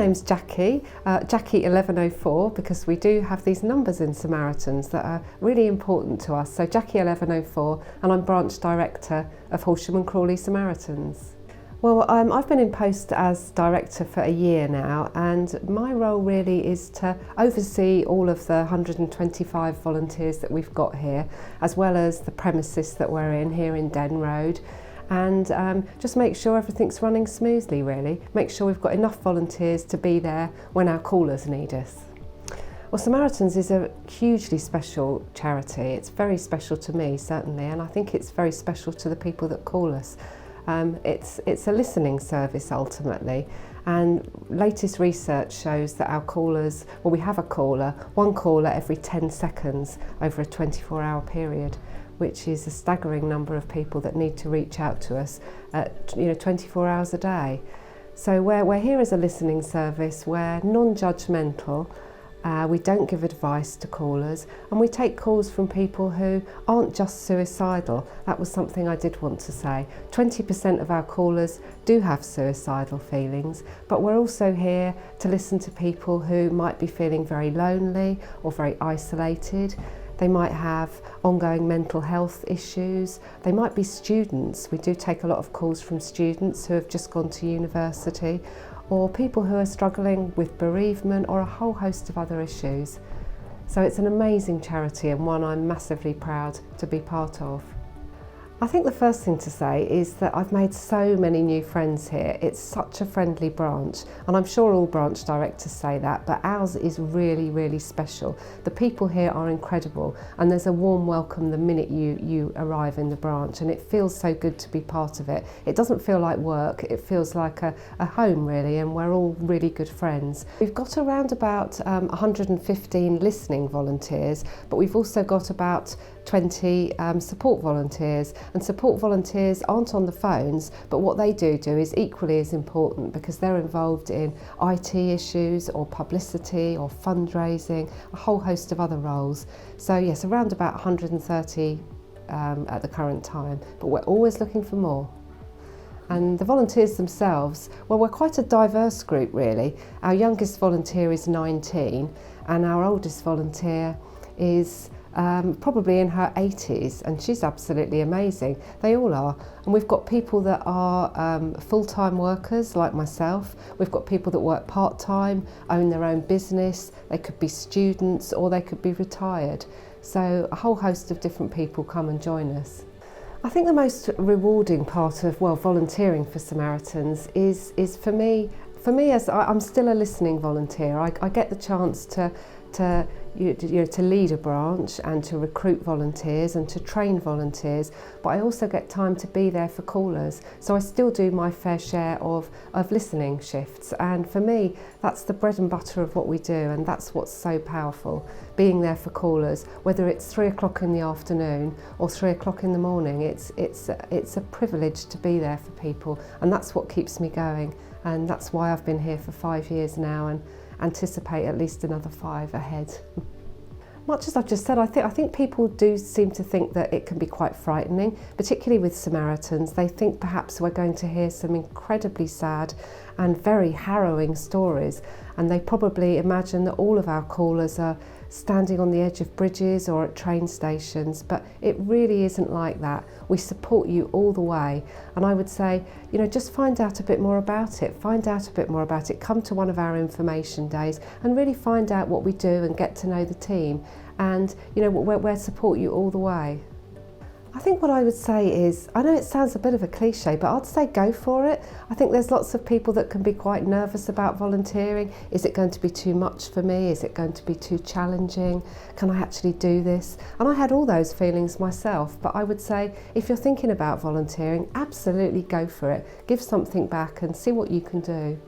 name's Jacqui, Jacqui 1104, because we do have these numbers in Samaritans that are really important to us. So Jacqui 1104, and I'm branch director of Horsham and Crawley Samaritans. Well, I've been in post as director for a year now, and my role really is to oversee all of the 125 volunteers that we've got here, as well as the premises that we're in here in Den Road, and just make sure everything's running smoothly really. Make sure we've got enough volunteers to be there when our callers need us. Well, Samaritans is a hugely special charity. It's very special to me, certainly, and I think it's very special to the people that call us. It's a listening service ultimately, and latest research shows that our callers, well, we have one caller every 10 seconds over a 24-hour period, which is a staggering number of people that need to reach out to us at 24 hours a day. So we're here as a listening service. We're non-judgmental. We don't give advice to callers, and we take calls from people who aren't just suicidal. That was something I did want to say. 20% of our callers do have suicidal feelings, but we're also here to listen to people who might be feeling very lonely or very isolated. They might have ongoing mental health issues. They might be students. We do take a lot of calls from students who have just gone to university, or people who are struggling with bereavement or a whole host of other issues. So it's an amazing charity, and one I'm massively proud to be part of. I think the first thing to say is that I've made so many new friends here. It's such a friendly branch, and I'm sure all branch directors say that, but ours is really, really special. The people here are incredible, and there's a warm welcome the minute you arrive in the branch, and it feels so good to be part of it. It doesn't feel like work, it feels like a home really, and we're all really good friends. We've got around about 115 listening volunteers, but we've also got about 20 support volunteers, and support volunteers aren't on the phones, but what they do is equally as important, because they're involved in IT issues or publicity or fundraising, a whole host of other roles. So yes, around about 130 at the current time, but we're always looking for more. And the volunteers themselves, well, we're quite a diverse group really. Our youngest volunteer is 19, and our oldest volunteer is probably in her 80s, and she's absolutely amazing. They all are. And we've got people that are full-time workers like myself. We've got people that work part-time, own their own business. They could be students or they could be retired. So a whole host of different people come and join us. I think the most rewarding part of volunteering for Samaritans is for me as I'm still a listening volunteer. I get the chance to lead a branch and to recruit volunteers and to train volunteers, but I also get time to be there for callers. So I still do my fair share of listening shifts, and for me that's the bread and butter of what we do, and that's what's so powerful, being there for callers, whether it's 3 o'clock in the afternoon or 3 o'clock in the morning. It's a privilege to be there for people, and that's what keeps me going, and that's why I've been here for 5 years now and anticipate at least another 5 ahead. Much as I've just said, I think people do seem to think that it can be quite frightening, particularly with Samaritans. They think perhaps we're going to hear some incredibly sad and very harrowing stories, and they probably imagine that all of our callers are standing on the edge of bridges or at train stations, but it really isn't like that. We support you all the way, and I would say, just find out a bit more about it. Come to one of our information days and really find out what we do and get to know the team, and we'll support you all the way. I think what I would say is, I know it sounds a bit of a cliche, but I'd say go for it. I think there's lots of people that can be quite nervous about volunteering. Is it going to be too much for me? Is it going to be too challenging? Can I actually do this? And I had all those feelings myself, but I would say if you're thinking about volunteering, absolutely go for it. Give something back and see what you can do.